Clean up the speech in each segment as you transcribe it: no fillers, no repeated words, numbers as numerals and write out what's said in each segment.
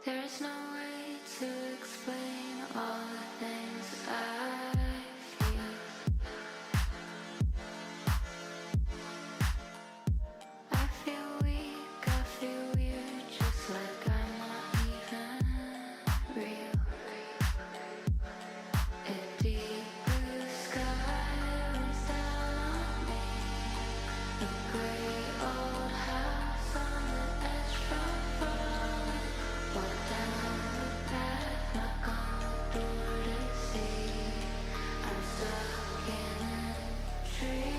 There's no way to explain all the things I feel. I feel weak, I feel weird, just like I'm not even real. A deep blue sky rains down on me. A gray old house on the edge from falling. Walk down the path, knock on the door to see. I'm stuck in a tree.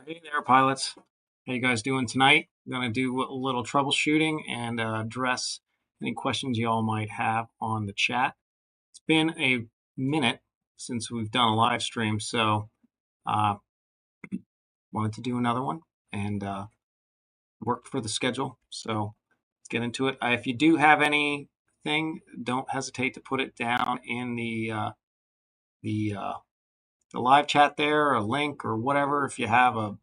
Hey there, pilots. How you guys doing tonight? I'm going to do a little troubleshooting and address any questions you all might have on the chat. It's been a minute since we've done a live stream, so wanted to do another one and worked for the schedule. So let's get into it. If you do have anything, don't hesitate to put it down in the live chat there, or a link or whatever. If you have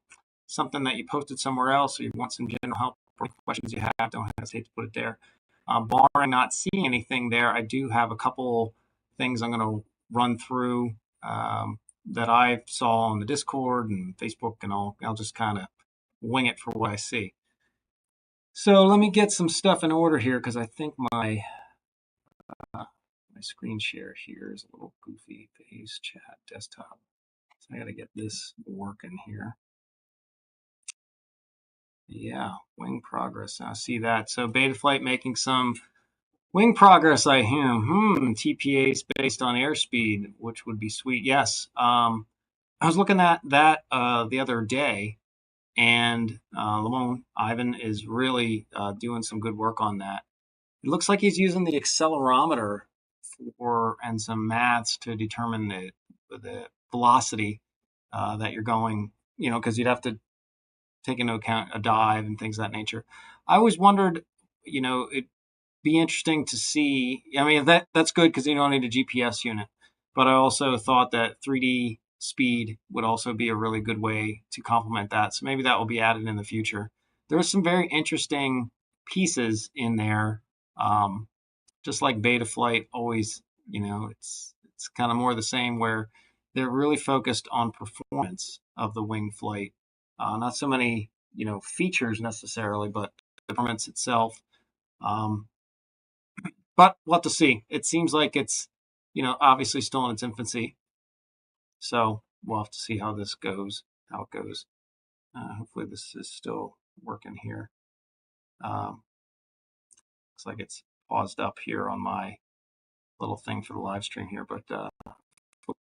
something that you posted somewhere else, or you want some general help or questions you have, don't hesitate to put it there. Barring not seeing anything there, I do have a couple things I'm going to run through that I saw on the Discord and Facebook, and I'll just kind of wing it for what I see. So let me get some stuff in order here, because I think my screen share here is a little goofy. Phase chat desktop. So I got to get this working here. Yeah, wing progress. I see that. So Betaflight making some wing progress, I hear. TPAs based on airspeed, which would be sweet. Yes. I was looking at that the other day, and Lamone Ivan is really doing some good work on that. It looks like he's using the accelerometer and some maths to determine the velocity that you're going, because you'd have to take into account a dive and things of that nature. I always wondered, it'd be interesting to see. I mean, that's good because you don't need a GPS unit. But I also thought that 3D speed would also be a really good way to complement that. So maybe that will be added in the future. There are some very interesting pieces in there. Just like Betaflight always, it's kind of more the same, where they're really focused on performance of the wing flight. Not so many features necessarily, but the performance itself. But we'll have to see. It seems like it's, obviously still in its infancy. So we'll have to see how it goes. Hopefully this is still working here. Looks like it's paused up here on my little thing for the live stream here, but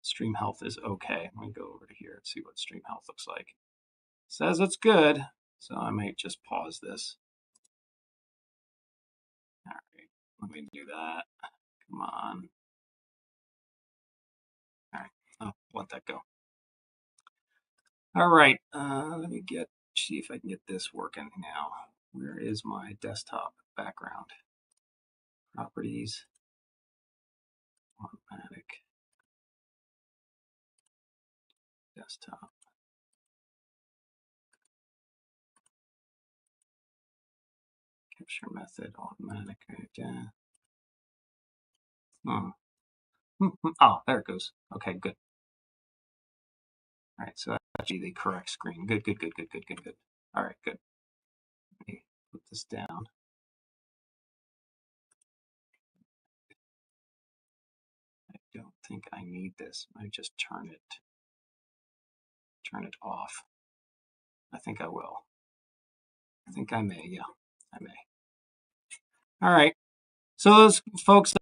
stream health is okay. Let me go over to here and see what stream health looks like. It says it's good, so I may just pause this. All right, let me do that. Come on. All right, I'll let that go. All right, let me see if I can get this working now. Where is my desktop background? Properties, automatic, desktop. Capture method, automatic. Oh, there it goes. Okay, good. All right, so that's actually the correct screen. Good. All right, good. Let me put this down. I don't think I need this. I just turn it off. I think I will. I think I may. Yeah, I may. All right. So those folks,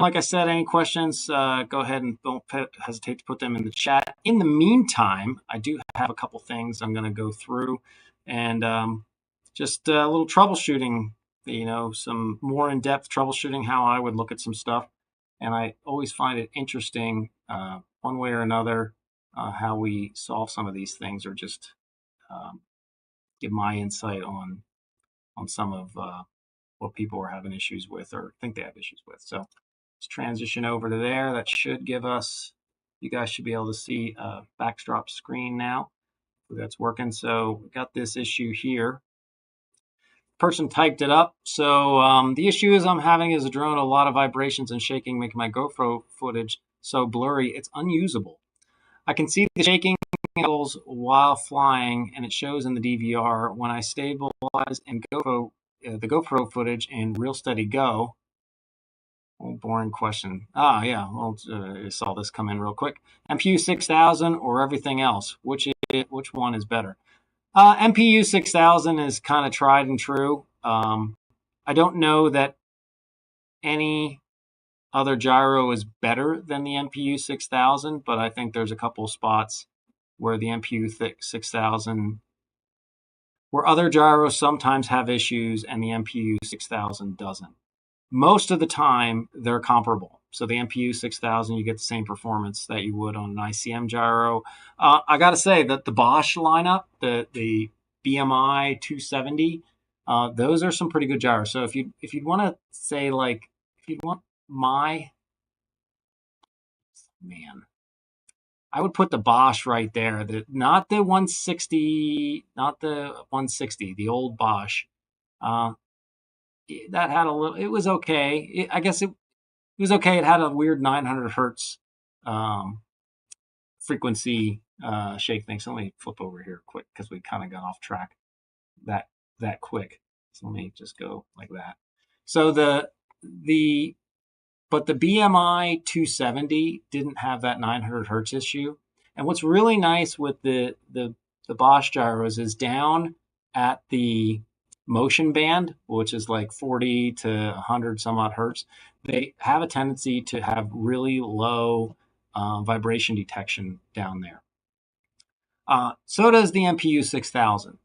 like I said, any questions, go ahead and don't hesitate to put them in the chat. In the meantime, I do have a couple things I'm going to go through, and just a little troubleshooting, some more in-depth troubleshooting, how I would look at some stuff. And I always find it interesting, one way or another, how we solve some of these things, or just give my insight on some of what people are having issues with or think they have issues with. So let's transition over to there. That should give us, you guys should be able to see a backdrop screen now. That's working. So we got this issue here. Person typed it up. So the issue is I'm having as a drone a lot of vibrations and shaking, making my GoPro footage so blurry it's unusable. I can see the shaking while flying, and it shows in the DVR. When I stabilize and the GoPro footage in Real Steady Go. Oh, boring question. Yeah. Well, I saw this come in real quick. MPU 6000 or everything else? Which one is better? MPU 6000 is kind of tried and true. I don't know that any other gyro is better than the MPU 6000, but I think there's a couple spots where the MPU 6000, where other gyros sometimes have issues and the MPU 6000 doesn't. Most of the time, they're comparable. So the MPU 6000, you get the same performance that you would on an ICM gyro. I got to say that the Bosch lineup, the BMI 270, those are some pretty good gyros. So if you'd want to say, like, if you'd want I would put the Bosch right there. Not the 160, the old Bosch. That had a little, it was okay. I guess it was okay. It had a weird 900 hertz frequency shake thing. So let me flip over here quick because we kind of got off track that quick. So let me just go like that. So but the BMI 270 didn't have that 900 hertz issue. And what's really nice with the Bosch gyros is down at the motion band, which is like 40 to 100 some odd hertz, they have a tendency to have really low vibration detection down there. So does the MPU 6000.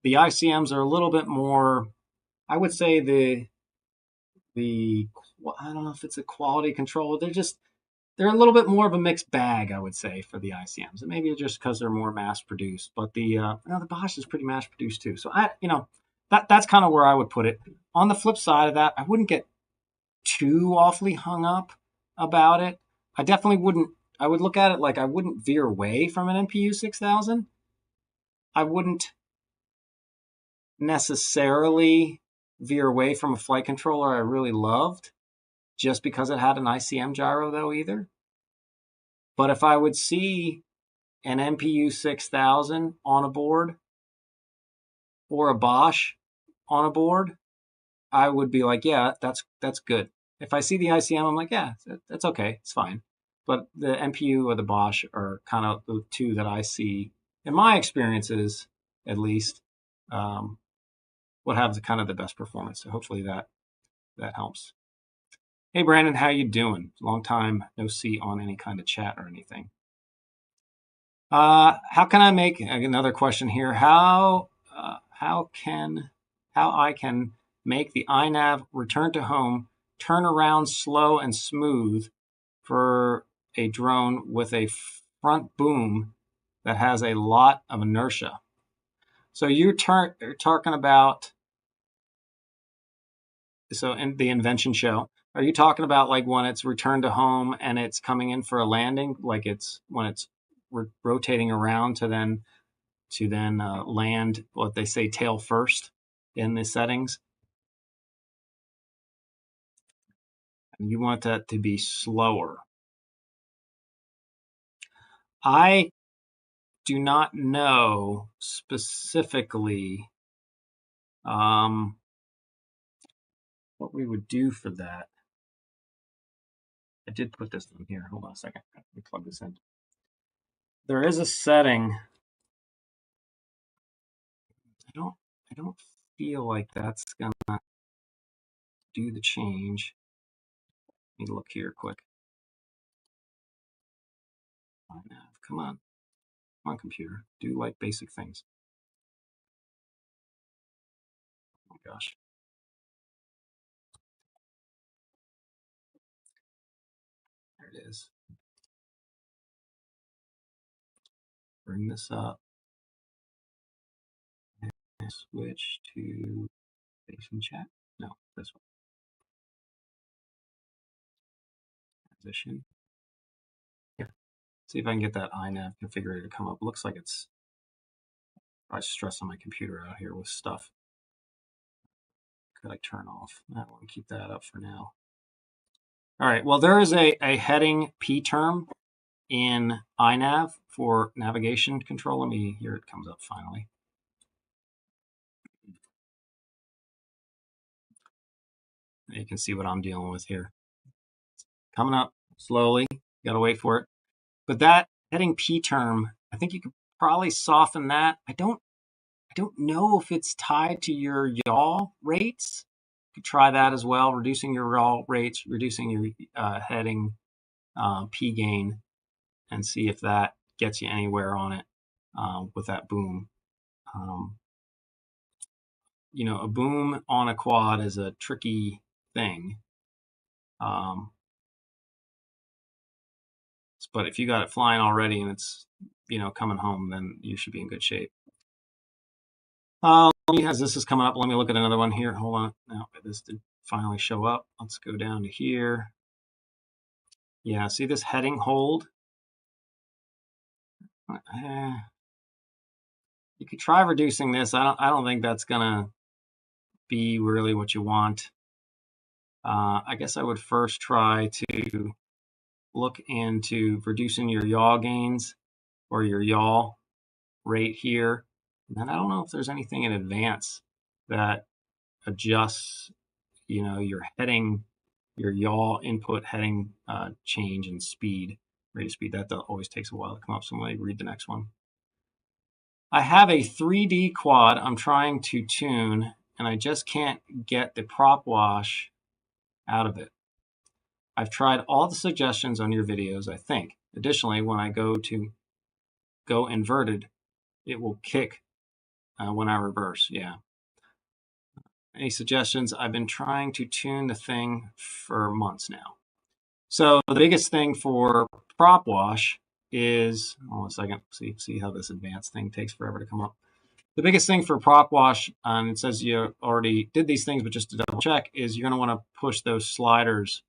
The ICMs are a little bit more, I would say I don't know if it's a quality control. They're a little bit more of a mixed bag, I would say, for the ICMs. And maybe just because they're more mass produced, but the Bosch is pretty mass produced too. So that's kind of where I would put it. On the flip side of that, I wouldn't get too awfully hung up about it. I definitely wouldn't. I would look at it like I wouldn't veer away from an MPU 6000. I wouldn't necessarily veer away from a flight controller I really loved just because it had an ICM gyro though either. But if I would see an MPU 6000 on a board, or a Bosch on a board, I would be like, yeah, that's good. If I see the ICM, I'm like, yeah, that's okay, it's fine. But the MPU or the Bosch are kind of the two that I see in my experiences, at least, um, what have the kind of the best performance. So hopefully that helps. Hey Brandon, how you doing? Long time no see on any kind of chat or anything. How can I make another question here? How I can make the INAV return to home turn around slow and smooth for a drone with a front boom that has a lot of inertia? So you're talking about, so in the invention show, are you talking about like when it's returned to home and it's coming in for a landing, like it's when it's rotating around to then land what they say tail first in the settings, and you want that to be slower? I do not know specifically what we would do for that. I did put this in here. Hold on a second. Let me plug this in. There is a setting. I don't feel like that's gonna do the change. Let me look here quick. Come on. Come on, computer. Do like basic things. Oh my gosh. There it is. Bring this up. Switch to station chat. No, this one. Transition. Yeah. See if I can get that INAV configurator to come up. Looks like it's probably stressing my computer out here with stuff. Could I turn off? I want to keep that up for now. All right. Well, there is a heading P term in INAV for navigation control. Let me, here it comes up finally. You can see what I'm dealing with here. Coming up slowly. Got to wait for it. But that heading P term, I think you could probably soften that. I don't know if it's tied to your yaw rates. You could try that as well, reducing your yaw rates, reducing your heading P gain, and see if that gets you anywhere on it with that boom. A boom on a quad is a tricky thing. But if you got it flying already and it's, coming home, then you should be in good shape. As this is coming up, let me look at another one here. Hold on. Now, this did finally show up. Let's go down to here. Yeah, see this heading hold? You could try reducing this. I don't think that's gonna be really what you want. I guess I would first try to look into reducing your yaw gains or your yaw rate here. And then I don't know if there's anything in advance that adjusts, your heading, your yaw input heading change in speed, rate of speed. That always takes a while to come up. So let me read the next one. I have a 3D quad I'm trying to tune, and I just can't get the prop wash out of it. I've tried all the suggestions on your videos, I think. Additionally, when I go inverted, it will kick when I reverse. Yeah. Any suggestions? I've been trying to tune the thing for months now. So the biggest thing for prop wash is, hold on a second, see how this advanced thing takes forever to come up. The biggest thing for prop wash, and it says you already did these things, but just to double check, is you're going to want to push those sliders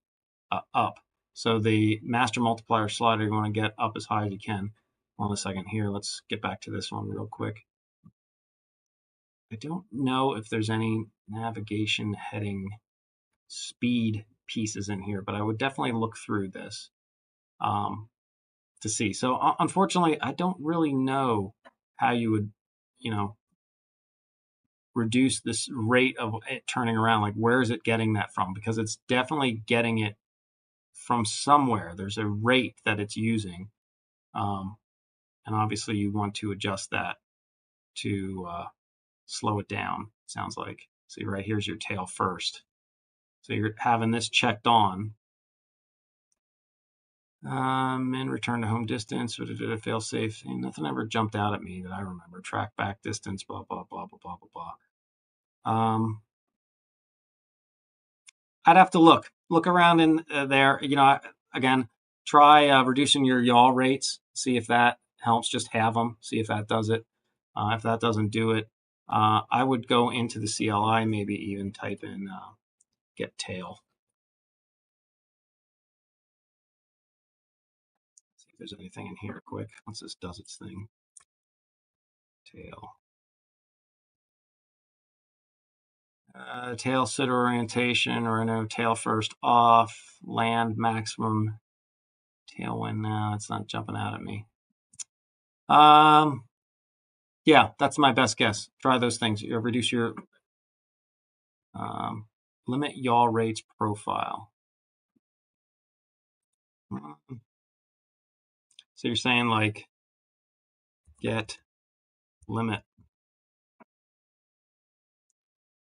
up. So the master multiplier slider, you want to get up as high as you can. Hold on a second here. Let's get back to this one real quick. I don't know if there's any navigation heading speed pieces in here, but I would definitely look through this to see. So unfortunately, I don't really know how you would, reduce this rate of it turning around. Like, where is it getting that from? Because it's definitely getting it from somewhere. There's a rate that it's using. And obviously you want to adjust that to slow it down, sounds like. See, right here's your tail first. So you're having this checked on. And return to home distance, did it fail safe? Nothing ever jumped out at me that I remember. Track back distance, blah, blah, blah, blah, blah, blah, blah. I'd have to look around in there. Again, try reducing your yaw rates. See if that helps. Just have them. See if that does it. If that doesn't do it, I would go into the CLI, maybe even type in get tail. See if there's anything in here quick once this does its thing. Tail. Tail sitter orientation, or no, tail first off, land maximum, tailwind now. It's not jumping out at me. Yeah, that's my best guess. Try those things. You reduce your limit yaw rates profile. So you're saying like get limit.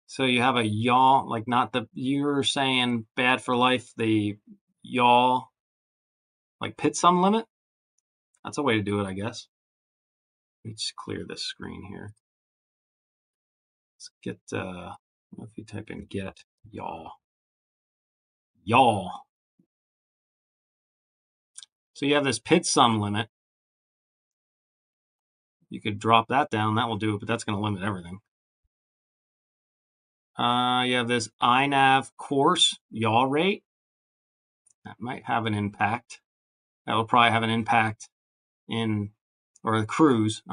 So you have a yaw, like not the, you're saying bad for life, the yaw, like pit sum limit? That's a way to do it, I guess. Let me just clear this screen here. Let's get, if you type in get yaw. Yaw. So you have this pit sum limit. You could drop that down, that will do it, but that's going to limit everything. You have this INAV course yaw rate. That might have an impact. That will probably have an impact in, or the cruise,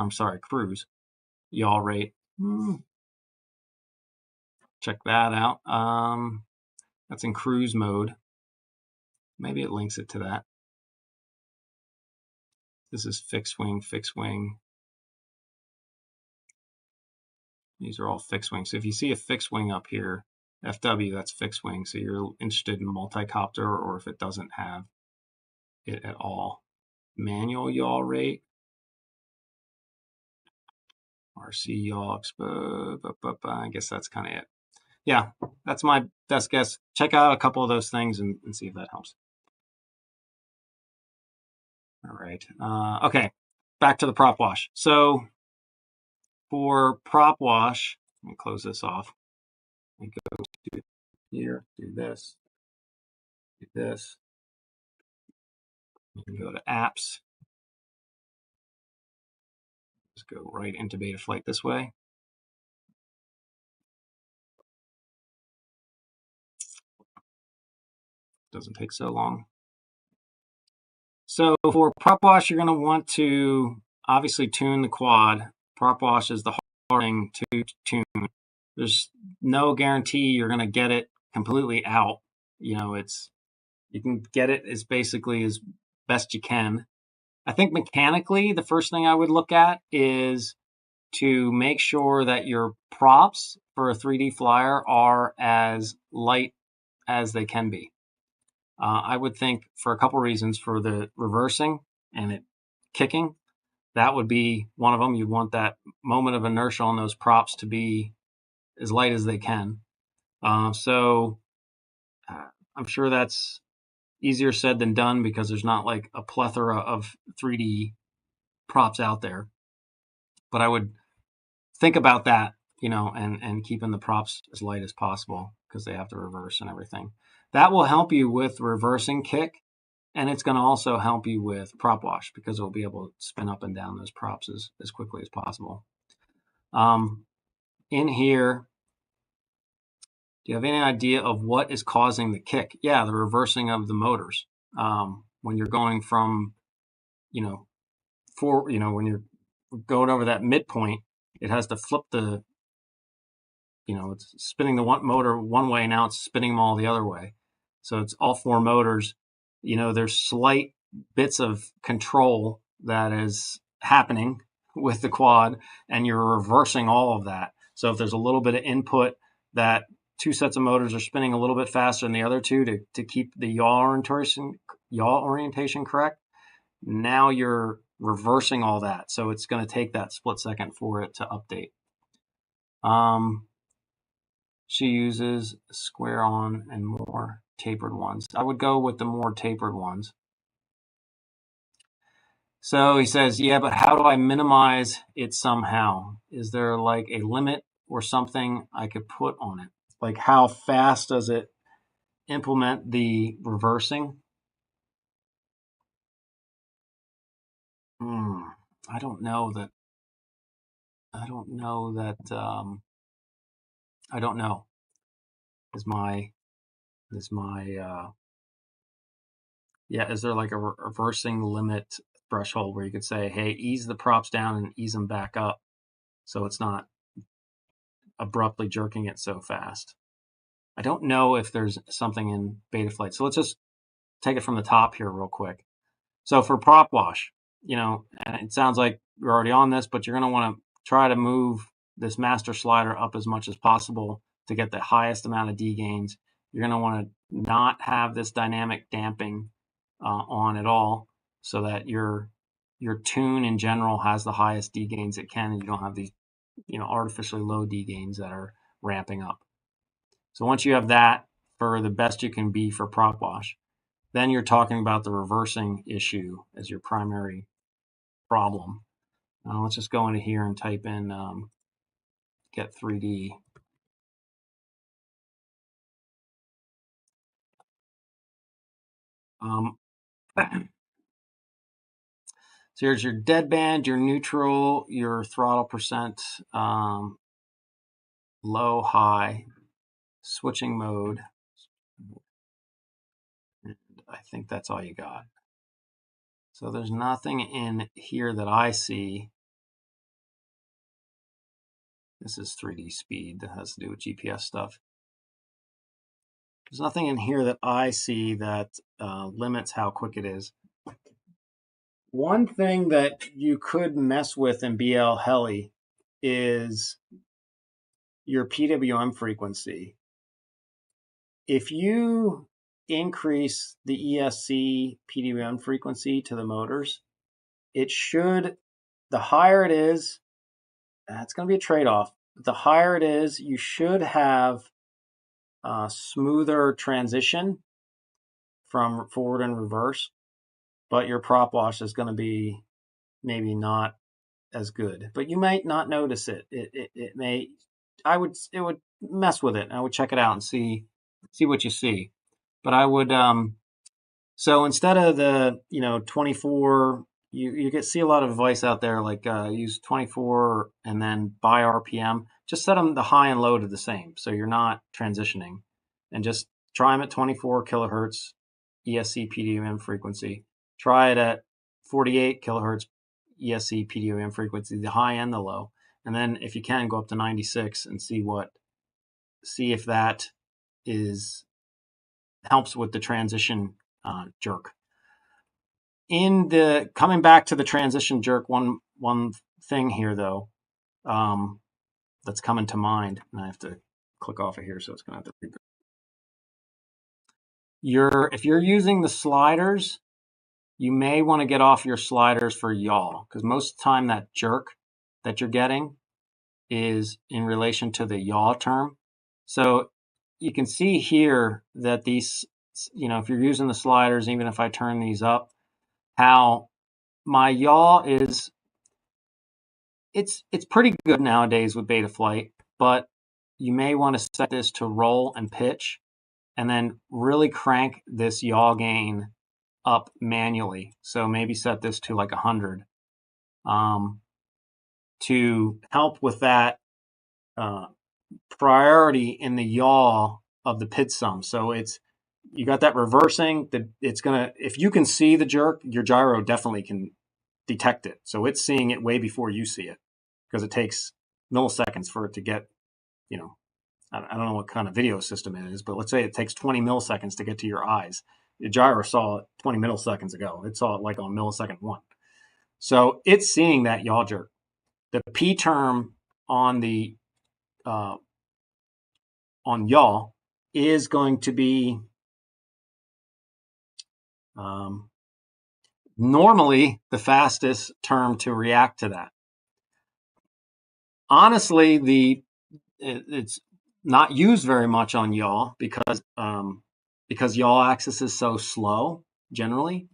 cruise yaw rate. Check that out. That's in cruise mode. Maybe it links it to that. This is fixed wing, fixed wing. These are all fixed wing. So if you see a fixed wing up here, FW, that's fixed wing. So you're interested in multi-copter, or if it doesn't have it at all. Manual yaw rate. RC yaw expo. I guess that's kind of it. Yeah, that's my best guess. Check out a couple of those things and see if that helps. All right. Okay, back to the prop wash. So for prop wash, let me close this off. Let me go to here, do this, do this. You can go to apps. Just go right into Betaflight this way. Doesn't take so long. So for prop wash, you're going to want to obviously tune the quad. Prop wash is the hard thing to tune. There's no guarantee you're going to get it completely out. You can get it as basically as best you can. I think mechanically, the first thing I would look at is to make sure that your props for a 3D flyer are as light as they can be. I would think for a couple reasons. For the reversing and it kicking, that would be one of them. You want that moment of inertia on those props to be as light as they can. So I'm sure that's easier said than done, because there's not like a plethora of 3D props out there. But I would think about that, and keeping the props as light as possible, because they have to reverse and everything. That will help you with reversing kick, and it's going to also help you with prop wash, because it'll be able to spin up and down those props as quickly as possible. In here, do you have any idea of what is causing the kick? Yeah, the reversing of the motors. When you're going from, when you're going over that midpoint, it has to flip the, it's spinning the one motor one way, now it's spinning them all the other way. So it's all four motors. There's slight bits of control that is happening with the quad, and you're reversing all of that. So if there's a little bit of input that two sets of motors are spinning a little bit faster than the other two to keep the yaw orientation correct, now you're reversing all that. So it's going to take that split second for it to update. She uses square on and more tapered ones. I would go with the more tapered ones. So he says, yeah, but how do I minimize it somehow? Is there like a limit or something I could put on it? Like how fast does it implement the reversing? I don't know that. I don't know that. I don't know. Is my yeah? Is there like a reversing limit threshold where you could say, hey, ease the props down and ease them back up, so it's not abruptly jerking it so fast? I don't know if there's something in Betaflight. So let's just take it from the top here real quick. So for prop wash, and it sounds like you're already on this, but you're going to want to try to move this master slider up as much as possible to get the highest amount of D gains. You're going to want to not have this dynamic damping on at all, so that your tune in general has the highest D gains it can, and you don't have these artificially low D gains that are ramping up. So once you have that for the best you can be for prop wash, then you're talking about the reversing issue as your primary problem. Let's just go into here and type in get 3D. So here's your deadband, your neutral, your throttle percent, low, high, switching mode. And I think that's all you got. So there's nothing in here that I see. This is 3D speed that has to do with GPS stuff. There's nothing in here that I see that limits how quick it is. One thing that you could mess with in BL Heli is your PWM frequency. If you increase the ESC PWM frequency to the motors, it should, the higher it is, that's going to be a trade-off. The higher it is, you should have a smoother transition from forward and reverse, but your prop wash is going to be maybe not as good. But you might not notice it. It may. It would mess with it. I would check it out and see what you see. But I would. So instead of the 24, you see a lot of advice out there like use 24 and then by RPM. Just set them the high and low to the same, so you're not transitioning, and just try them at 24 kilohertz ESC PWM frequency. Try it at 48 kilohertz ESC PWM frequency, the high and the low, and then if you can go up to 96 and see if that helps with the transition jerk. In the coming back to the transition jerk, one thing here though that's coming to mind, and I have to click off of here, so it's going to have to read. If you're using the sliders, you may want to get off your sliders for yaw, because most of the time that jerk that you're getting is in relation to the yaw term. So you can see here that these, if you're using the sliders, even if I turn these up, how my yaw is, it's pretty good nowadays with Betaflight, but you may want to set this to roll and pitch, and then really crank this yaw gain up manually. So maybe set this to like 100 to help with that priority in the yaw of the PID sum. So you got that reversing, that it's gonna, if you can see the jerk, your gyro definitely can detect it. So it's seeing it way before you see it, because it takes milliseconds for it to get, I don't know what kind of video system it is, but let's say it takes 20 milliseconds to get to your eyes. Your gyro saw it 20 milliseconds ago. It saw it like on millisecond 1. So it's seeing that yaw jerk. The P term on the on yaw is going to be normally the fastest term to react to that. Honestly, it's not used very much on yaw because yaw axis is so slow generally,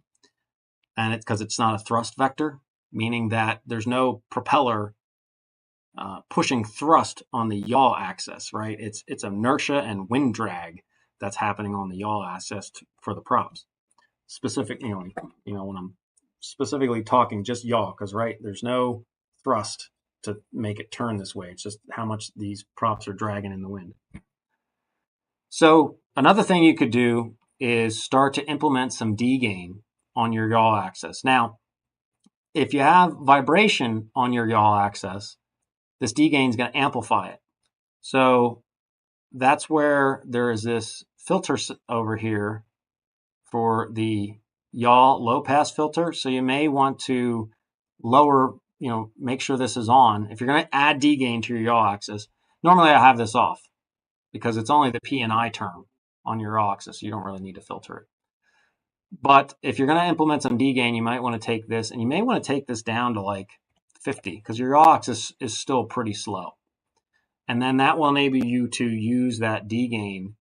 and it's because it's not a thrust vector, meaning that there's no propeller pushing thrust on the yaw axis, right? It's inertia and wind drag that's happening on the yaw axis for the props. Specifically, when I'm specifically talking just yaw, because right, there's no thrust to make it turn this way. It's just how much these props are dragging in the wind. So another thing you could do is start to implement some D-gain on your yaw axis. Now, if you have vibration on your yaw axis, this D-gain is going to amplify it. So that's where there is this filter over here for the yaw low pass filter. So you may want to lower, make sure this is on. If you're going to add D-gain to your yaw axis, normally I have this off because it's only the P and I term on your yaw axis. So you don't really need to filter it. But if you're going to implement some D-gain, you might want to take this, and you may want to take this down to like 50 because your yaw axis is still pretty slow. And then that will enable you to use that D-gain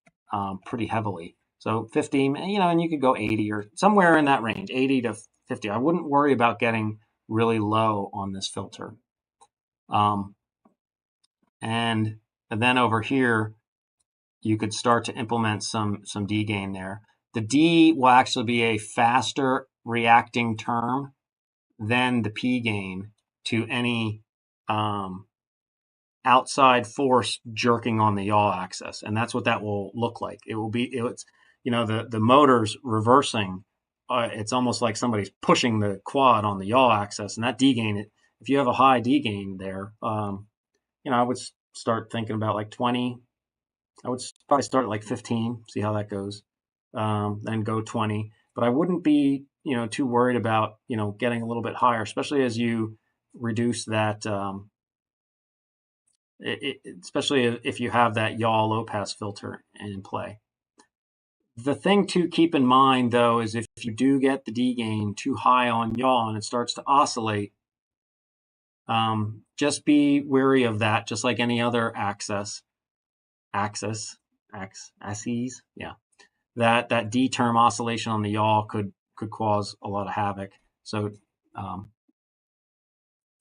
pretty heavily. So 50, and you could go 80 or somewhere in that range, 80 to 50. I wouldn't worry about getting really low on this filter. And then over here, you could start to implement some D-gain there. The D will actually be a faster reacting term than the P gain to any outside force jerking on the yaw axis, and that's what that will look like. It's the motor's reversing. It's almost like somebody's pushing the quad on the yaw axis, and that D gain. If you have a high D gain there, I would start thinking about like 20. I would probably start at like 15, see how that goes, then go 20. But I wouldn't be, too worried about, getting a little bit higher, especially as you reduce that, especially if you have that yaw low pass filter in play. The thing to keep in mind, though, is if you do get the D gain too high on yaw and it starts to oscillate, just be wary of that, just like any other axes, yeah. That D term oscillation on the yaw could cause a lot of havoc. So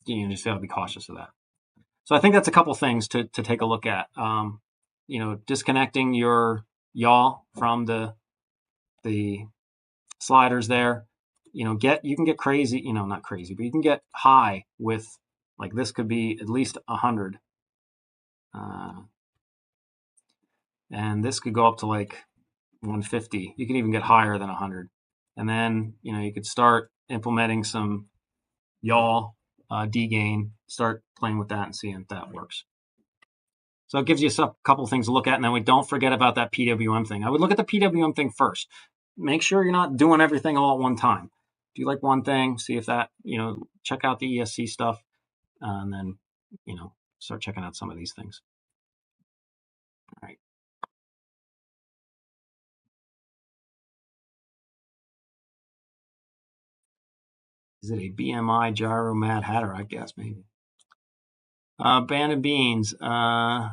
you just got to be cautious of that. So I think that's a couple things to take a look at. Disconnecting your yaw from the sliders there. You can get crazy. Not crazy, but you can get high with, like, this could be at least 100, and this could go up to like 150. You can even get higher than 100, and then you could start implementing some yaw D-gain, start playing with that and seeing if that works. So it gives you a couple things to look at, and then we don't forget about that PWM thing. I would look at the PWM thing first. Make sure you're not doing everything all at one time. Do you like one thing? See if that, check out the ESC stuff, and then, start checking out some of these things. All right. Is it a BMI gyro Mad Hatter? I guess maybe. Band of Beans. My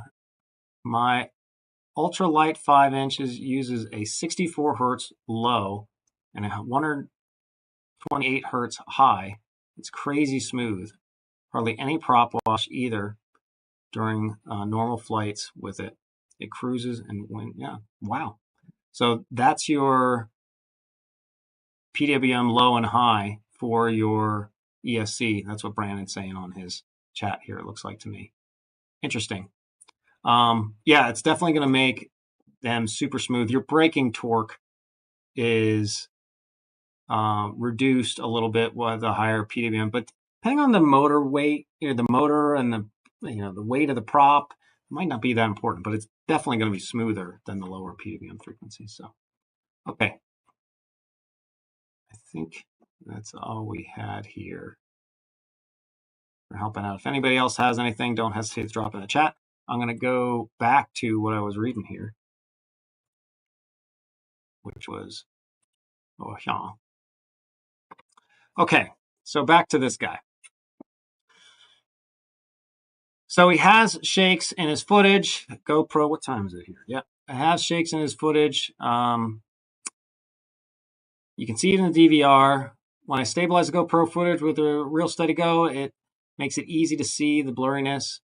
ultralight 5 inches uses a 64 hertz low and a 128 hertz high. It's crazy smooth. Hardly any prop wash either during normal flights with it. It cruises and yeah, wow. So that's your PWM low and high for your ESC. That's what Brandon's saying on his chat here, it looks like to me. Interesting. Yeah, it's definitely going to make them super smooth. Your braking torque is reduced a little bit with a higher PWM, but depending on the motor weight, the motor and the weight of the prop, it might not be that important, but it's definitely going to be smoother than the lower PWM frequencies. So, okay. I think that's all we had here for helping out. If anybody else has anything, don't hesitate to drop in the chat. I'm going to go back to what I was reading here, which was, oh, yeah. Okay, so back to this guy. So he has shakes in his footage. GoPro, what time is it here? Yeah, it has shakes in his footage. You can see it in the DVR. When I stabilize the GoPro footage with a real steady go, it makes it easy to see the blurriness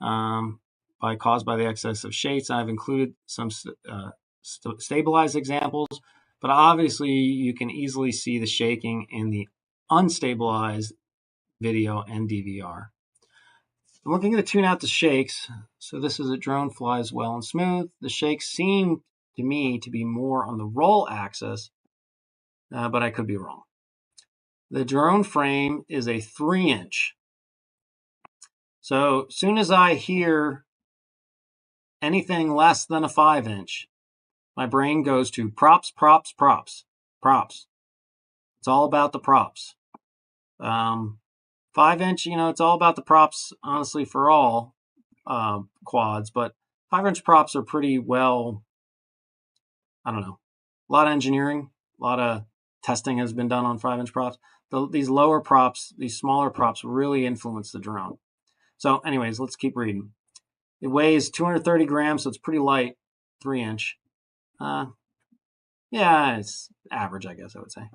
caused by the excess of shakes. I've included some stabilized examples, but obviously you can easily see the shaking in the unstabilized video and DVR. I'm looking to tune out the shakes. So this is a drone flies well and smooth. The shakes seem to me to be more on the roll axis, but I could be wrong. The drone frame is a 3-inch. So as soon as I hear anything less than a 5-inch, my brain goes to props, props, props, props. It's all about the props. 5-inch, it's all about the props, honestly, for all quads, but 5-inch props are pretty well, I don't know, a lot of engineering, a lot of testing has been done on 5-inch props. These lower props, these smaller props really influence the drone. So anyways, let's keep reading. It weighs 230 grams, so it's pretty light, 3-inch. Yeah, it's average, I guess I would say.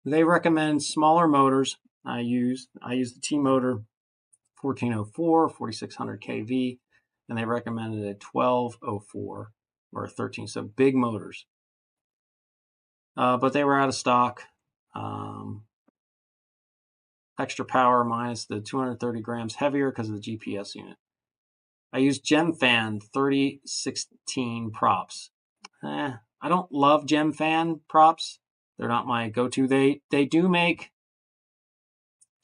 They recommend smaller motors. I use the T-Motor 1404, 4600 kV, and they recommended a 1204 or a 13, so big motors. But they were out of stock. Extra power minus the 230 grams heavier because of the GPS unit. I use GemFan 3016 props. I don't love GemFan props. They're not my go-to. They do make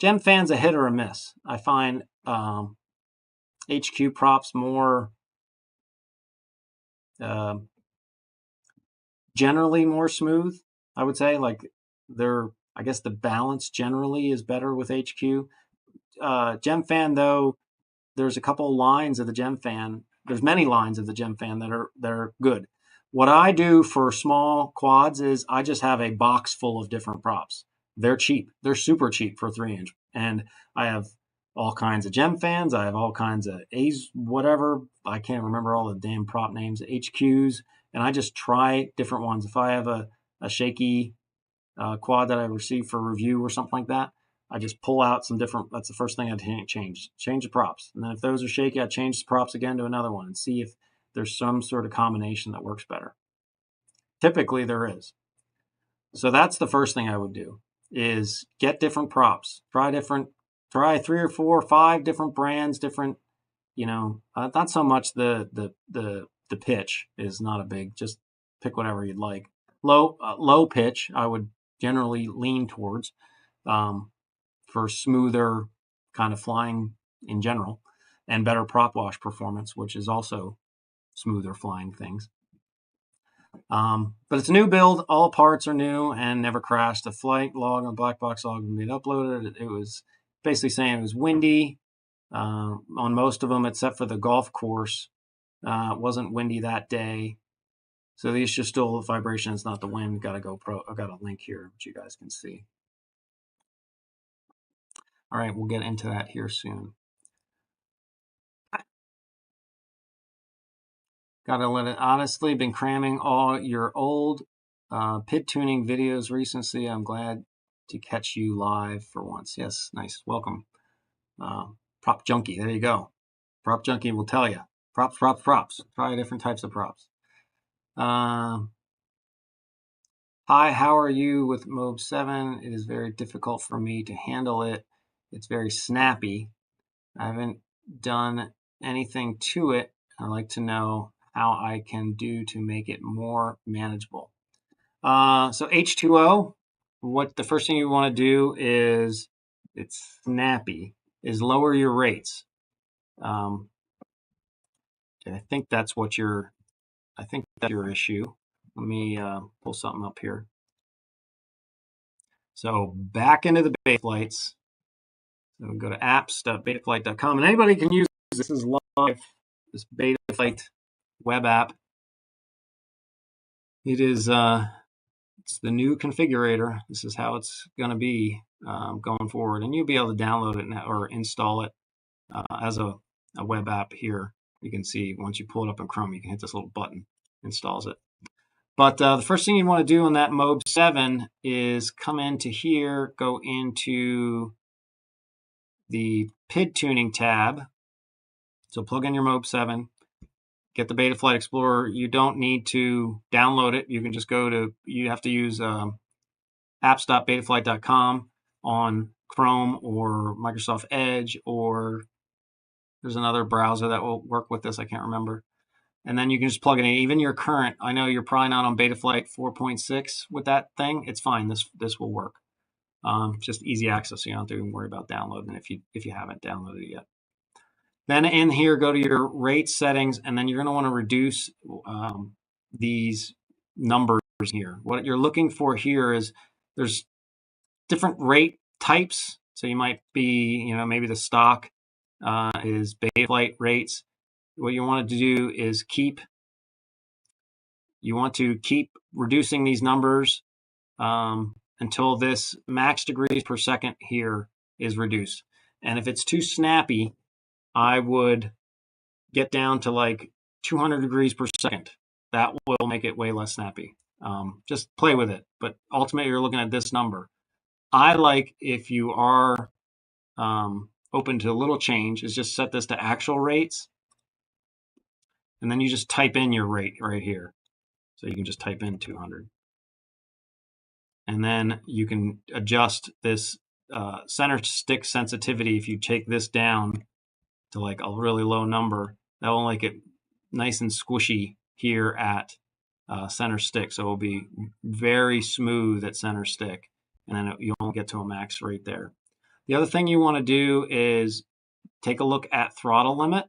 GemFan's a hit or a miss. I find HQ props more generally more smooth. I would say I guess the balance generally is better with HQ. GemFan though, there's a couple lines of the GemFan. There's many lines of the GemFan that are good. What I do for small quads is I just have a box full of different props. They're cheap. They're super cheap for 3-inch. And I have all kinds of GemFans. I have all kinds of A's, whatever. I can't remember all the damn prop names, HQs. And I just try different ones. If I have a shaky quad that I receive for review or something like that, I just pull out some different, that's the first thing I change the props. And then if those are shaky, I change the props again to another one and see if there's some sort of combination that works better. Typically there is. So that's the first thing I would do is get different props, try 3 or 4 or 5 different brands, different, not so much the pitch is not a big, just pick whatever you'd like. Low pitch, I would generally lean towards, for smoother kind of flying in general and better prop wash performance, which is also smoother flying things. But it's a new build. All parts are new and never crashed. The flight log on Blackbox log made uploaded. It was basically saying it was windy on most of them, except for the golf course. It wasn't windy that day. So the issue is still vibration. It's not the wind. Got a GoPro. I got a link here, which you guys can see. All right, we'll get into that here soon. Gotta let it honestly, been cramming all your old pit tuning videos recently. I'm glad to catch you live for once. Yes, nice. Welcome. Prop Junkie, there you go. Prop Junkie will tell you. Props, props, props. Try different types of props. Hi, how are you with Mob 7? It is very difficult for me to handle it. It's very snappy. I haven't done anything to it. I'd like to know how I can do to make it more manageable. So H2O, what the first thing you want to do is, it's snappy, is lower your rates. I think that's your issue. Let me pull something up here. So back into the beta flights. So go to apps.betaflight.com, and anybody can use this. This is live. this Betaflight web app. It is it's the new configurator. This is how it's going to be going forward, and you'll be able to download it or install it as a web app here. You can see once you pull it up in Chrome, you can hit this little button, installs it. But the first thing you want to do on that MOB 7 is come into here, go into the PID tuning tab. So plug in your MOB 7, get the Betaflight Explorer. You don't need to download it. You can just go to, you have to use apps.betaflight.com on Chrome or Microsoft Edge, or there's another browser that will work with this. I can't remember. And then you can just plug it in. Even your current, I know you're probably not on Betaflight 4.6 with that thing. It's fine. This will work. Just easy access, so you don't have to even worry about downloading if you haven't downloaded it yet. Then in here, go to your rate settings, and then you're going to want to reduce these numbers here. What you're looking for here is there's different rate types. So you might be, maybe the stock is Betaflight rates. What you want to do is you want to keep reducing these numbers until this max degrees per second here is reduced. And if it's too snappy, I would get down to like 200 degrees per second. That will make it way less snappy. Just play with it. But ultimately, you're looking at this number. I like, if you are open to a little change, is just set this to actual rates. And then you just type in your rate right here. So you can just type in 200. And then you can adjust this center stick sensitivity. If you take this down to like a really low number, that will make it nice and squishy here at center stick. So it will be very smooth at center stick. And then you won't get to a max rate there. The other thing you want to do is take a look at throttle limit.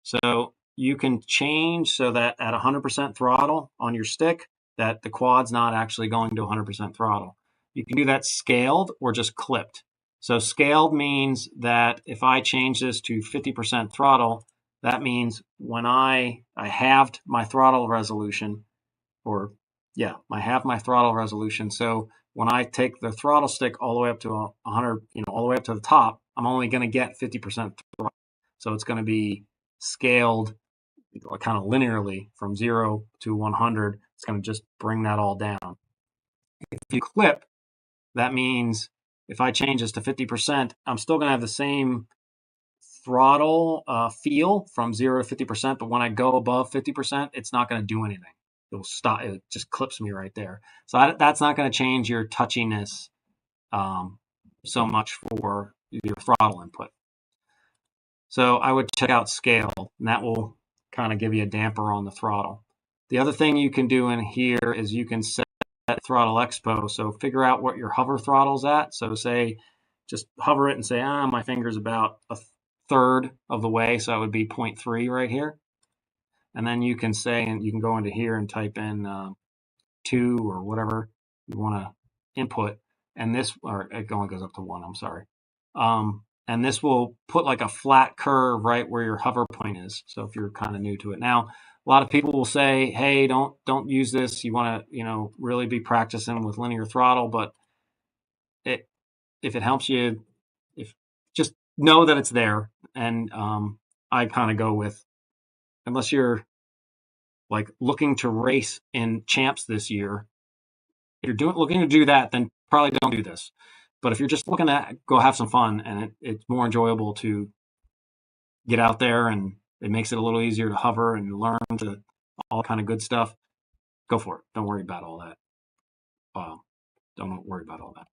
So you can change so that at 100% throttle on your stick, that the quad's not actually going to 100% throttle. You can do that scaled or just clipped. So scaled means that if I change this to 50% throttle, that means when I halved my throttle resolution, I halved my throttle resolution. So when I take the throttle stick all the way up to 100, all the way up to the top, I'm only going to get 50% throttle. So it's going to be scaled kind of linearly from 0 to 100. It's going to just bring that all down. If you clip, that means if I change this to 50%, I'm still going to have the same throttle feel from 0 to 50%, but when I go above 50%, it's not going to do anything. It will stop. It just clips me right there. So that's not going to change your touchiness so much for your throttle input. So I would check out scale, and that will kind of give you a damper on the throttle. The other thing you can do in here is you can set throttle expo. So figure out what your hover throttle's at. So say, just hover it and say, my finger's about a third of the way. So that would be 0.3 right here. And then you can say, and you can go into here and type in 2 or whatever you want to input. And this, or it only goes up to 1, I'm sorry. And this will put like a flat curve right where your hover point is. So if you're kind of new to it. Now, a lot of people will say, hey, don't use this. You want to, really be practicing with linear throttle, but if it helps you, just know that it's there. And I kind of go with, unless you're like looking to race in champs this year, if you're looking to do that, then probably don't do this. But if you're just looking to go have some fun, and it's more enjoyable to get out there, and it makes it a little easier to hover and learn to all kind of good stuff, go for it. Don't worry about all that. Don't worry about all that.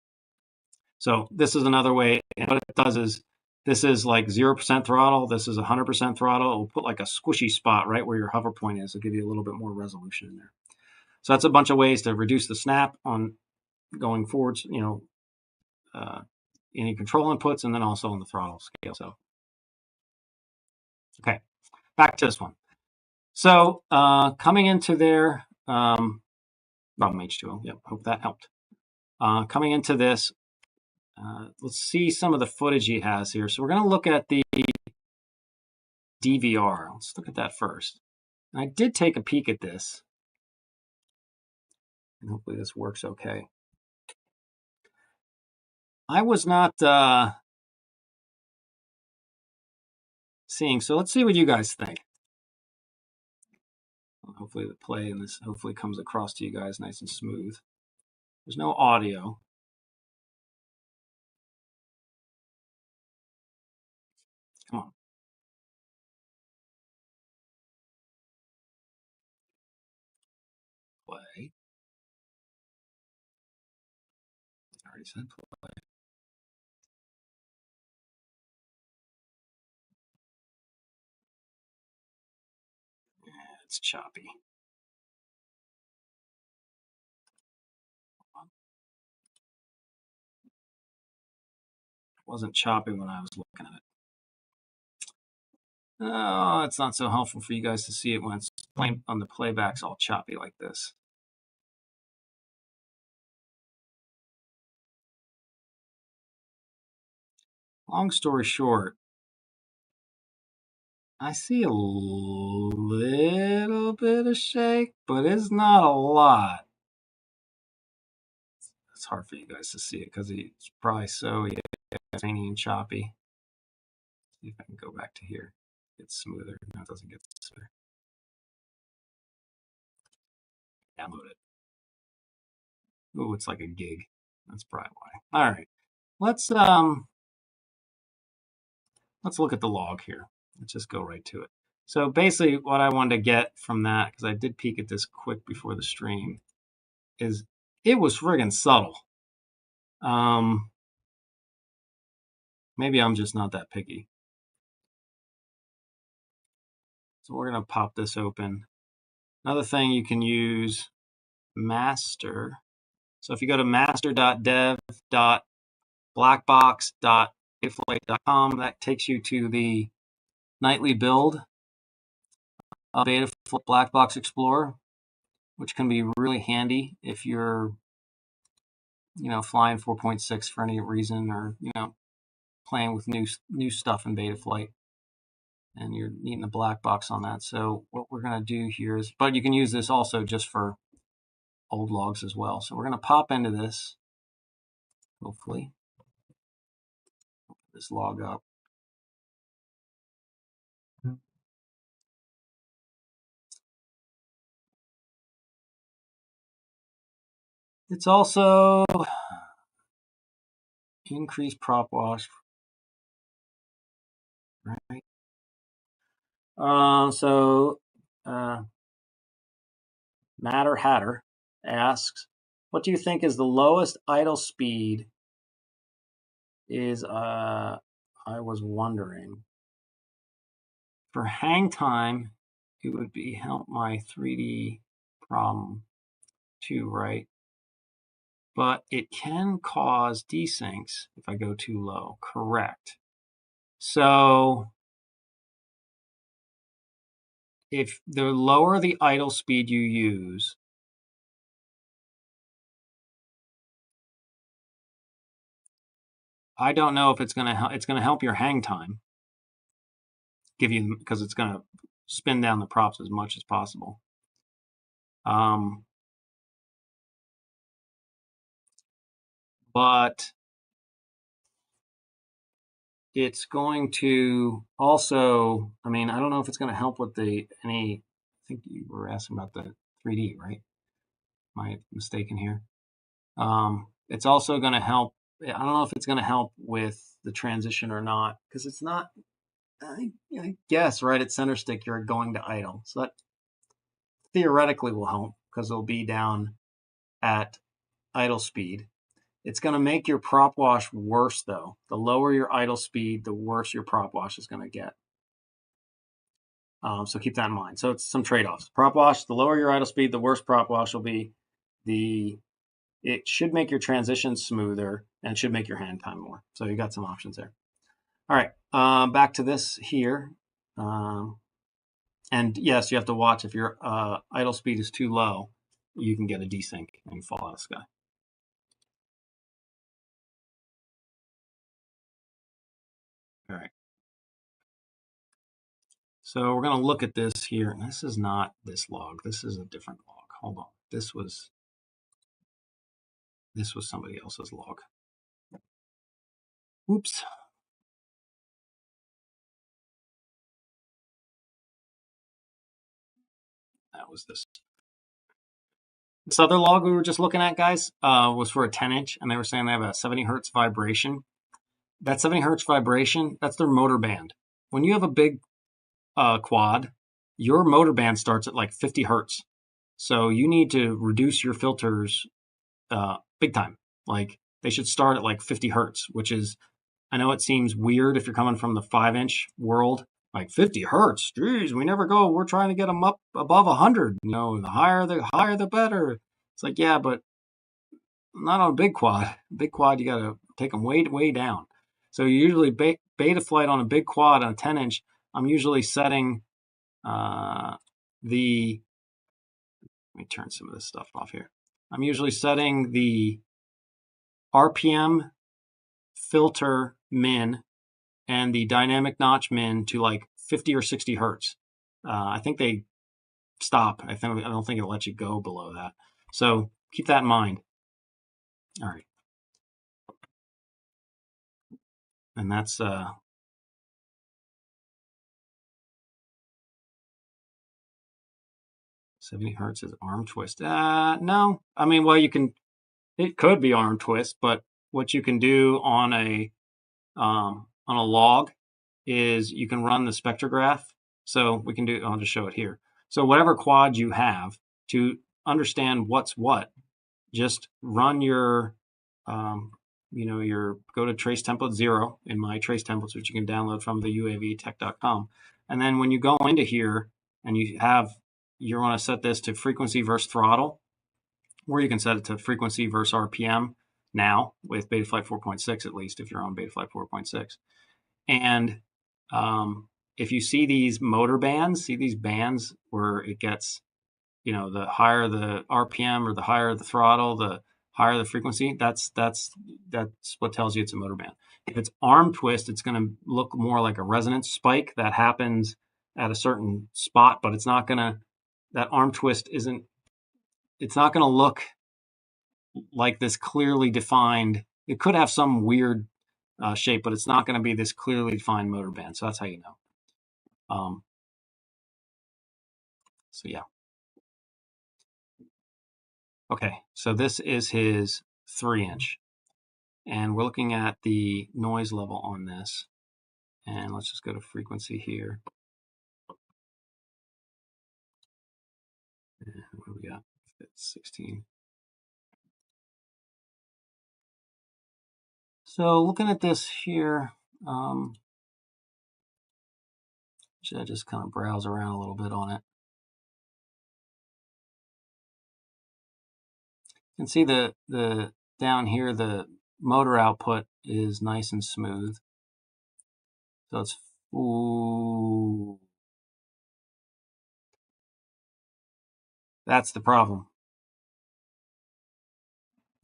So this is another way. And what it does is, this is like 0% throttle. This is 100% throttle. It will put like a squishy spot right where your hover point is. It'll give you a little bit more resolution in there. So that's a bunch of ways to reduce the snap on going forwards, any control inputs, and then also on the throttle scale. So, okay, back to this one. So coming into there, problem H2O, yep, hope that helped. Coming into this, let's see some of the footage he has here. So we're going to look at the DVR. Let's look at that first. And I did take a peek at this, and hopefully this works okay. I was not seeing, so let's see what you guys think. Hopefully the play in this hopefully comes across to you guys nice and smooth. There's no audio. Come on. Play. I already said play. Yeah, it's choppy. It wasn't choppy when I was looking at it. Oh, it's not so helpful for you guys to see it when it's playing on the playbacks all choppy like this. Long story short, I see a little bit of shake, but it's not a lot. It's hard for you guys to see it because it's probably so tiny and choppy. See if I can go back to here. It's smoother. No, it doesn't get smoother. Download it. Oh, it's like a gig. That's probably why. All right. Let's look at the log here. Let's just go right to it. So basically what I wanted to get from that, because I did peek at this quick before the stream, is it was friggin' subtle. Maybe I'm just not that picky. So we're going to pop this open. Another thing you can use master. So if you go to master.dev.blackbox.betaflight.com, that takes you to the nightly build of Betaflight Blackbox Explorer, which can be really handy if you're, flying 4.6 for any reason, or playing with new stuff in Betaflight, and you're needing a black box on that. So what we're going to do here is, but you can use this also just for old logs as well. So we're going to pop into this, hopefully. Open this log up. It's also increased prop wash, right? Matter Hatter asks, what do you think is the lowest idle speed? I was wondering. For hang time, it would be help my 3D problem too, right? But it can cause desyncs if I go too low. Correct. So if the lower the idle speed you use, I don't know if it's going to help your hang time, because it's going to spin down the props as much as possible. But it's going to also, I don't know if it's going to help with I think you were asking about the 3D, right? Am I mistaken here? It's also going to help. I don't know if it's going to help with the transition or not, because it's not, I guess, right at center stick, you're going to idle. So that theoretically will help, because it'll be down at idle speed. It's going to make your prop wash worse, though. The lower your idle speed, the worse your prop wash is going to get. So keep that in mind. So it's some trade-offs. Prop wash, the lower your idle speed, the worse prop wash will be. It should make your transition smoother, and it should make your hang time more. So you got some options there. All right, back to this here. And yes, you have to watch if your idle speed is too low, you can get a desync and fall out of sky. All right. So we're going to look at this here. This is not this log. This is a different log. Hold on. This was somebody else's log. Oops. That was this. This other log we were just looking at, guys, was for a 10-inch, and they were saying they have a 70 hertz vibration. That 70 hertz vibration, that's their motor band. When you have a big quad, your motor band starts at like 50 hertz. So you need to reduce your filters big time. Like they should start at like 50 hertz, which is, I know it seems weird if you're coming from the 5-inch world. Like 50 hertz, geez, we never go. We're trying to get them up above 100. You know, the higher the better. It's like, yeah, but not on a big quad. Big quad, you got to take them way down. So usually beta flight on a big quad on a 10-inch, I'm usually setting let me turn some of this stuff off here. I'm usually setting the RPM filter min and the dynamic notch min to like 50 or 60 hertz. I think they stop. I don't think it lets you go below that. So keep that in mind. All right. And that's 70 hertz is arm twist. No, I mean, well, it could be arm twist, but what you can do on a log is you can run the spectrograph. So we can do, I'll just show it here. So whatever quad you have, to understand what's what, just run your, go to trace template 0 in my trace templates, which you can download from the uavtech.com. And then when you go into here and you want to set this to frequency versus throttle, or you can set it to frequency versus RPM now with Betaflight 4.6, at least if you're on Betaflight 4.6. And if you see these motor bands, see these bands where it gets, the higher the RPM or the higher the throttle, the higher the frequency, that's what tells you it's a motor band. If it's arm twist, it's going to look more like a resonance spike that happens at a certain spot, but it's not going to, that arm twist it's not going to look like this clearly defined. It could have some weird shape, but it's not going to be this clearly defined motor band. So that's how you know. So yeah. Okay, so this is his 3-inch. And we're looking at the noise level on this. And let's just go to frequency here. And what do we got? It's 16. So looking at this here, should I just kind of browse around a little bit on it? You can see the down here, the motor output is nice and smooth. So it's, ooh, that's the problem.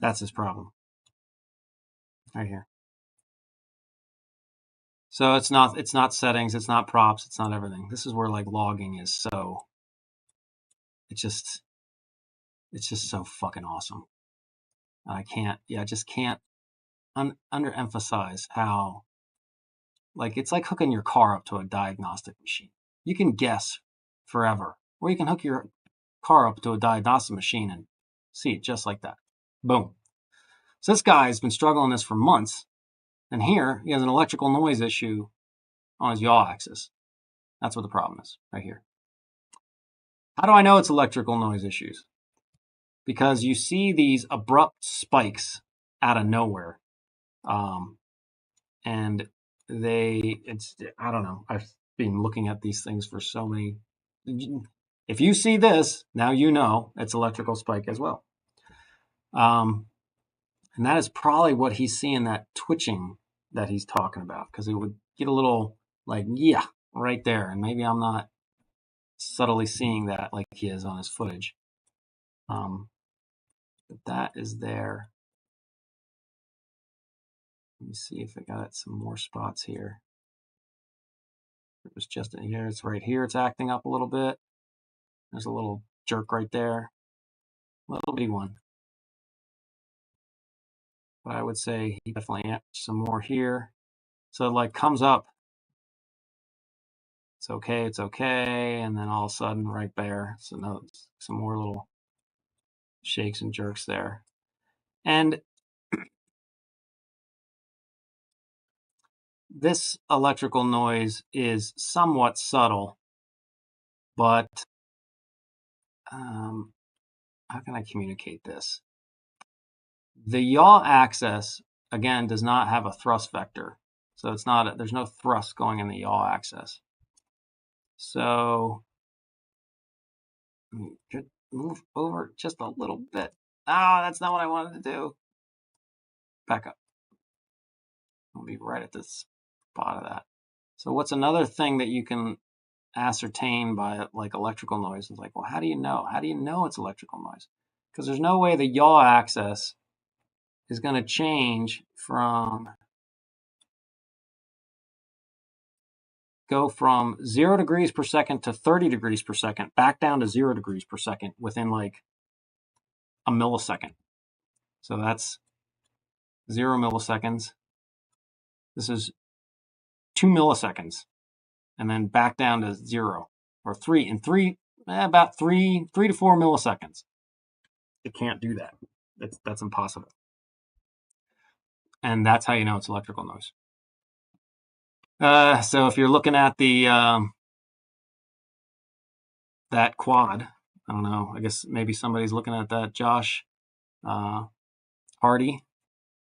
That's his problem. Right here. So it's not settings, it's not props, it's not everything. This is where like logging is so, it's just so fucking awesome. I just can't underemphasize how, like, it's like hooking your car up to a diagnostic machine. You can guess forever, or you can hook your car up to a diagnostic machine and see it just like that. Boom. So this guy's been struggling this for months, and here he has an electrical noise issue on his yaw axis. That's what the problem is, right here. How do I know it's electrical noise issues? Because you see these abrupt spikes out of nowhere. And I don't know. I've been looking at these things for so many. If you see this, now you know it's electrical spike as well. And that is probably what he's seeing, that twitching that he's talking about, because it would get a little like, yeah, right there. And maybe I'm not subtly seeing that like he is on his footage. But that is there. Let me see if I got some more spots here. It was just in here. It's right here. It's acting up a little bit. There's a little jerk right there. Little bitty one. But I would say he definitely amped some more here. So it like comes up. It's okay. And then all of a sudden right there. So no, some more little shakes and jerks there. And this electrical noise is somewhat subtle, but how can I communicate this? The yaw axis, again, does not have a thrust vector. So it's not, there's no thrust going in the yaw axis. So move over just a little bit. Ah, that's not what I wanted to do. Back up. I'll be right at this spot of that. So what's another thing that you can ascertain by like electrical noise? Is like, well, how do you know? How do you know it's electrical noise? Because there's no way the yaw axis is going to change from go from 0 degrees per second to 30 degrees per second, back down to 0 degrees per second within like a millisecond. So that's 0 milliseconds. This is 2 milliseconds, and then back down to 0 or 3 in about 3 to 4 milliseconds. It can't do that. That's impossible. And that's how you know it's electrical noise. So if you're looking at the that quad, I don't know. I guess maybe somebody's looking at that. Josh Hardy.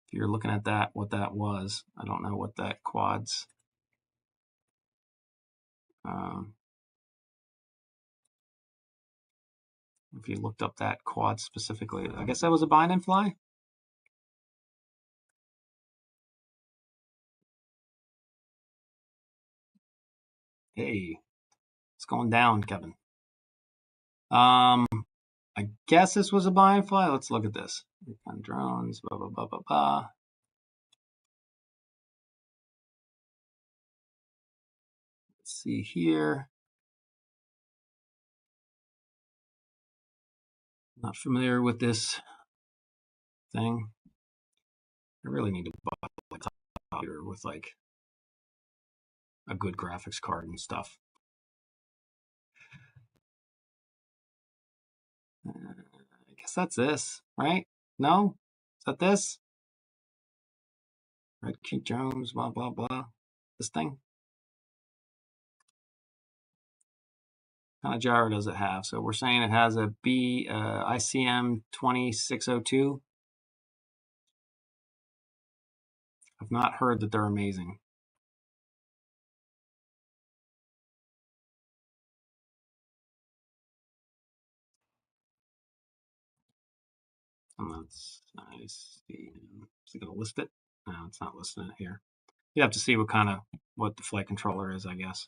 If you're looking at that, what that was, I don't know what that quad's. If you looked up that quad specifically, I guess that was a bind and fly. Hey, it's going down, Kevin. I guess this was a buy and fly. Let's look at this. On drones, blah, blah, blah, blah, blah. Let's see here. Not familiar with this thing. I really need to buy a computer with like a good graphics card and stuff. I guess that's this, right? No? Is that this? Red Key Jones, blah, blah, blah. This thing? What kind of gyro does it have? So we're saying it has a ICM 2602. I've not heard that they're amazing. And that's nice. Is it going to list it? No, it's not listing it here. You have to see what the flight controller is, I guess.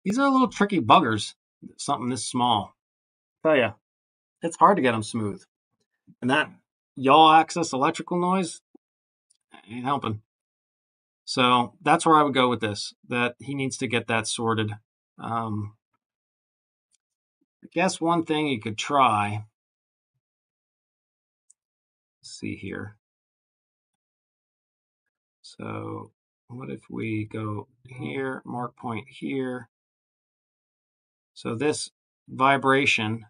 These are little tricky buggers. Something this small. I tell you, it's hard to get them smooth. And that yaw axis electrical noise ain't helping. So that's where I would go with this. That he needs to get that sorted. I guess one thing you could try. Let's see here. So what if we go here, mark point here. So this vibration,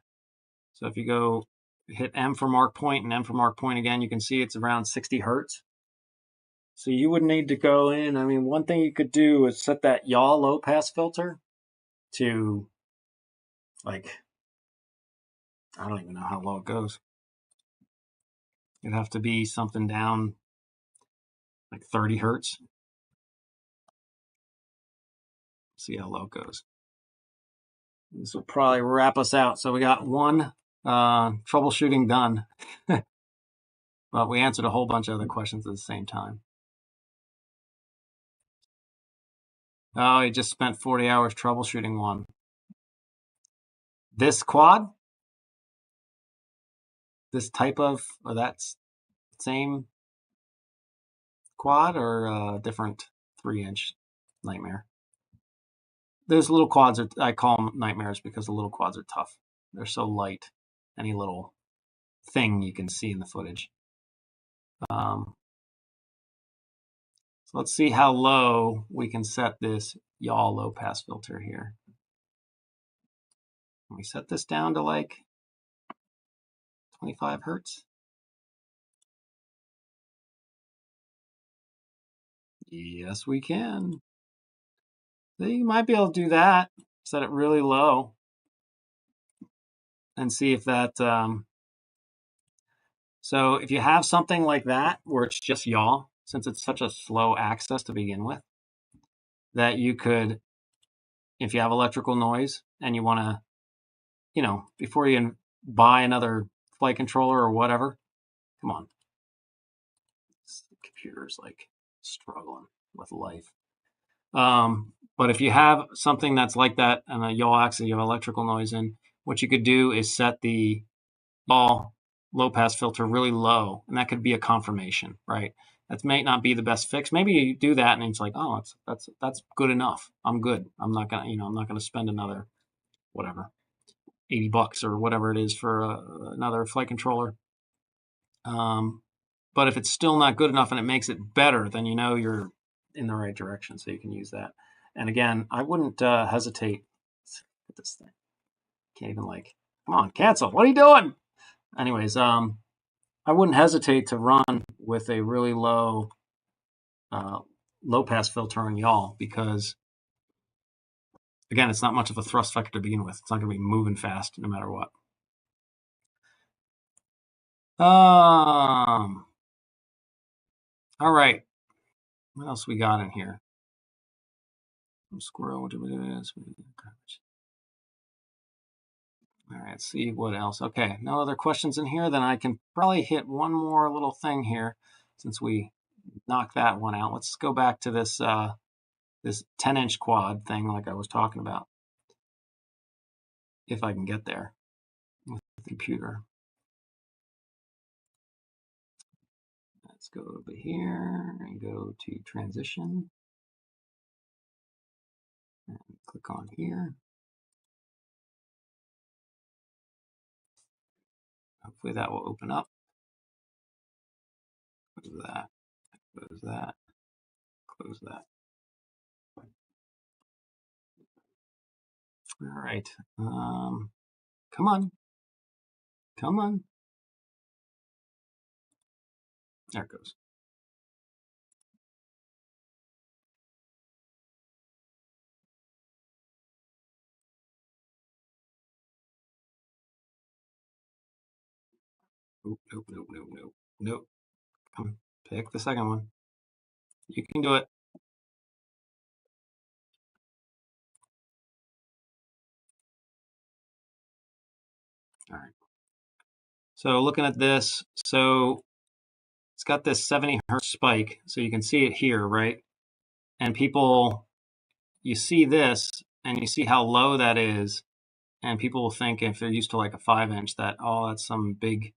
so if you go hit M for mark point and M for mark point again, you can see it's around 60 hertz. So you would need to go in. I mean, one thing you could do is set that yaw low pass filter to like, I don't even know how low it goes. It'd have to be something down like 30 hertz. See how low it goes. This will probably wrap us out. So we got one troubleshooting done. But we answered a whole bunch of other questions at the same time. Oh, he just spent 40 hours troubleshooting one. This quad? This type of, or that's same quad or different 3-inch? nightmare. Those little quads are, I call them nightmares because the little quads are tough. They're so light. Any little thing you can see in the footage. So let's see how low we can set this yaw low pass filter here. Can we set this down to like 25 hertz? Yes, we can. So you might be able to do that. Set it really low and see if that. So if you have something like that where it's just yaw, since it's such a slow access to begin with, that you could, if you have electrical noise and you want to, before you buy another flight controller or whatever, come on. The computer's like struggling with life. But if you have something that's like that and a yaw axis, you have electrical noise in, what you could do is set the yaw low pass filter really low, and that could be a confirmation, right? That may not be the best fix. Maybe you do that and it's like, oh, that's good enough. I'm good. I'm not gonna spend another whatever $80 or whatever it is for another flight controller. But if it's still not good enough and it makes it better, then you're in the right direction, so you can use that. And again, I wouldn't hesitate. Let's get this thing. Can't even come on, cancel. What are you doing? Anyways, I wouldn't hesitate to run with a really low pass filter on yaw because, again, it's not much of a thrust vector to begin with. It's not going to be moving fast no matter what. All right. What else we got in here? Squirrel, whatever it is. All right, let's see what else. Okay, no other questions in here. Then I can probably hit one more little thing here since we knocked that one out. Let's go back to this this 10-inch quad thing like I was talking about. If I can get there with the computer. Let's go over here and go to transition. And click on here. Hopefully that will open up. Close that. Close that. Close that. All right. Come on. Come on. There it goes. Nope, nope, nope, nope, nope, nope. Come, pick the second one. You can do it. All right. So looking at this, so it's got this 70 hertz spike. So you can see it here, right? And people, you see this and you see how low that is. And people will think if they're used to like a 5-inch that, oh, that's some big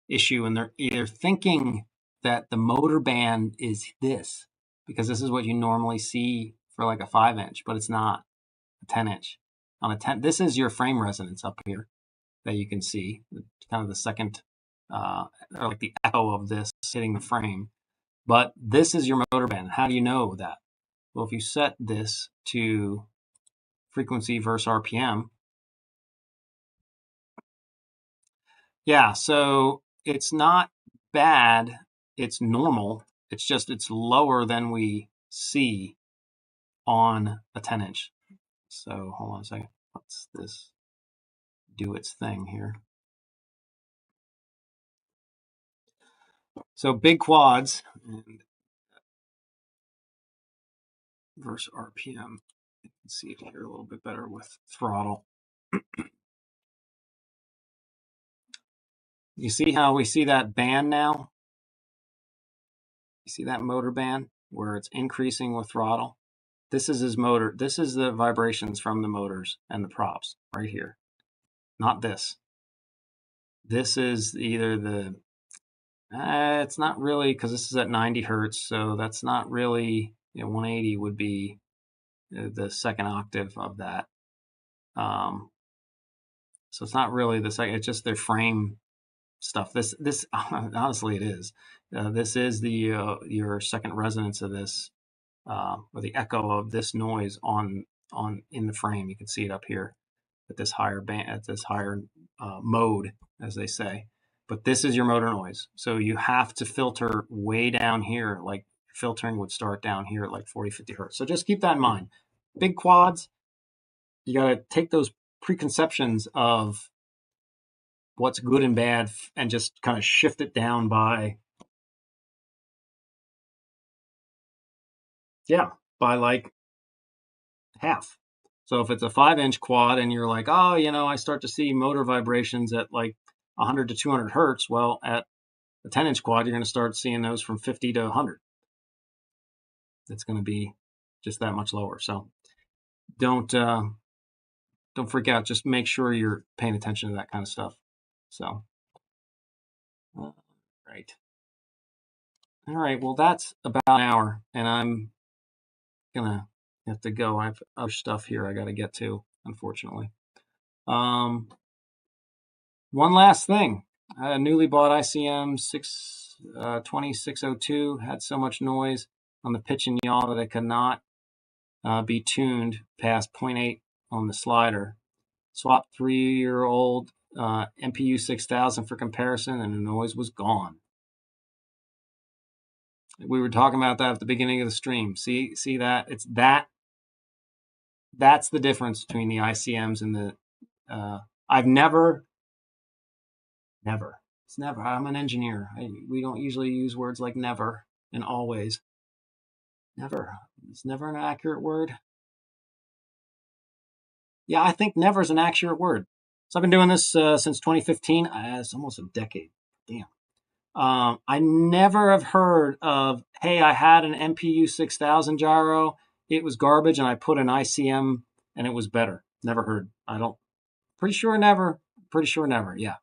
issue. And they're either thinking that the motor band is this, because this is what you normally see for like a 5-inch, but it's not a 10-inch. On a 10, this is your frame resonance up here that you can see, kind of the second, or like the echo of this hitting the frame. But this is your motor band. How do you know that? Well, if you set this to frequency versus RPM, yeah, so it's not bad. It's normal. It's just it's lower than we see on a 10-inch. So hold on a second. Let's this do its thing here. So big quads and versus RPM. You can see it here a little bit better with throttle. You see how we see that band now? You see that motor band where it's increasing with throttle? This is his motor. This is the vibrations from the motors and the props right here. Not this. This is either the, it's not really, because this is at 90 hertz, so that's not really, 180 would be the second octave of that. So it's not really the second; it's just their frame stuff. This honestly, it is. This is the your second resonance of this, or the echo of this noise on in the frame. You can see it up here at this higher band, at this higher mode, as they say. But this is your motor noise. So you have to filter way down here, like filtering would start down here at like 40, 50 hertz. So just keep that in mind. Big quads, you got to take those preconceptions of what's good and bad and just kind of shift it down by, by like half. So if it's a 5-inch quad and you're like, oh, I start to see motor vibrations at like 100 to 200 hertz. Well, at a 10-inch quad, you're going to start seeing those from 50 to 100. It's going to be just that much lower. So don't freak out. Just make sure you're paying attention to that kind of stuff. So, right. All right. Well, that's about an hour, and I'm gonna have to go. I have other stuff here I got to get to, unfortunately. One last thing. A newly bought ICM 2602 had so much noise on the pitch and yaw that it could not be tuned past 0.8 on the slider. Swapped 3-year-old MPU 6000 for comparison, and the noise was gone. We were talking about that at the beginning of the stream. See that? It's that. That's the difference between the ICMs and the. I've never. It's never. I'm an engineer. We don't usually use words like never and always. Never. It's never an accurate word. Yeah, I think never is an accurate word. So I've been doing this since 2015. It's almost a decade. Damn. I never have heard of, hey, I had an MPU 6000 gyro. It was garbage, and I put an ICM, and it was better. Never heard. Pretty sure never. Yeah.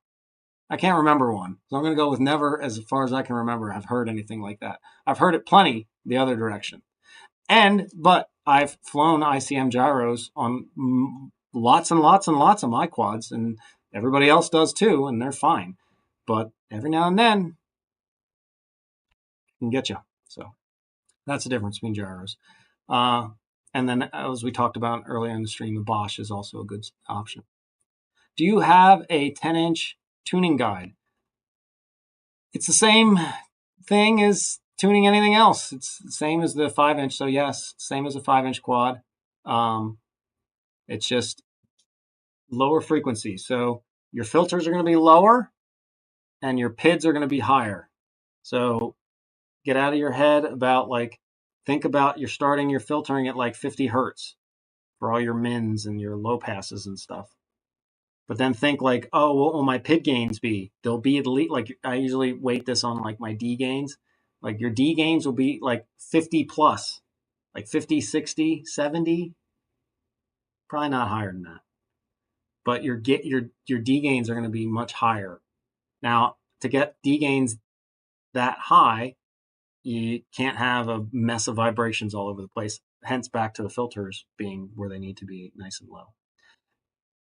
I can't remember one. So I'm going to go with never as far as I can remember. I've heard anything like that. I've heard it plenty the other direction. But I've flown ICM gyros on lots and lots and lots of my quads, and everybody else does too, and they're fine. But every now and then, it can get you. So that's the difference between gyros. And then, as we talked about earlier in the stream, the Bosch is also a good option. Do you have a 10-inch tuning guide? It's the same thing as tuning anything else. It's the same as the 5-inch. So yes, same as a 5-inch quad. It's just lower frequency. So your filters are going to be lower and your PIDs are going to be higher. So get out of your head about think about you're starting your filtering at like 50 hertz for all your mins and your low passes and stuff. But then think like, oh, what will my PID gains be? They'll be at least, like, I usually weight this on like my D gains. Like your D gains will be like 50 plus, like 50, 60, 70. Probably not higher than that. But your D gains are going to be much higher. Now, to get D gains that high, you can't have a mess of vibrations all over the place. Hence, back to the filters being where they need to be, nice and low.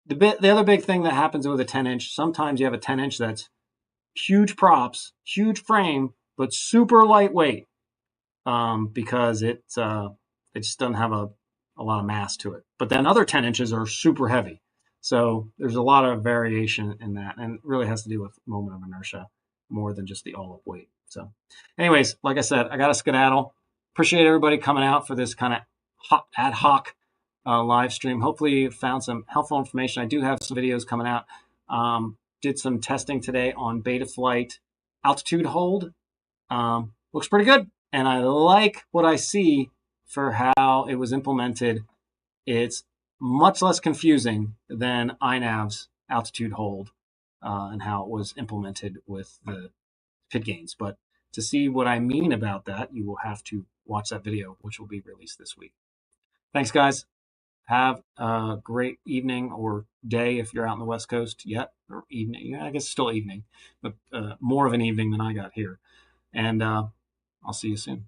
The other big thing that happens with a 10-inch, sometimes you have a 10-inch that's huge props, huge frame, but super lightweight because it just doesn't have a lot of mass to it. But then other 10 inches are super heavy. So there's a lot of variation in that, and it really has to do with moment of inertia more than just the all-up weight. So anyways, like I said, I got a skedaddle. Appreciate everybody coming out for this kind of ad hoc live stream. Hopefully you found some helpful information. I do have some videos coming out. Did some testing today on Betaflight altitude hold. Looks pretty good. And I like what I see for how it was implemented. It's much less confusing than INAV's altitude hold and how it was implemented with the PID gains. But to see what I mean about that, you will have to watch that video, which will be released this week. Thanks, guys. Have a great evening or day if you're out on the West Coast yet, or evening. Yeah, I guess still evening, but more of an evening than I got here. And I'll see you soon.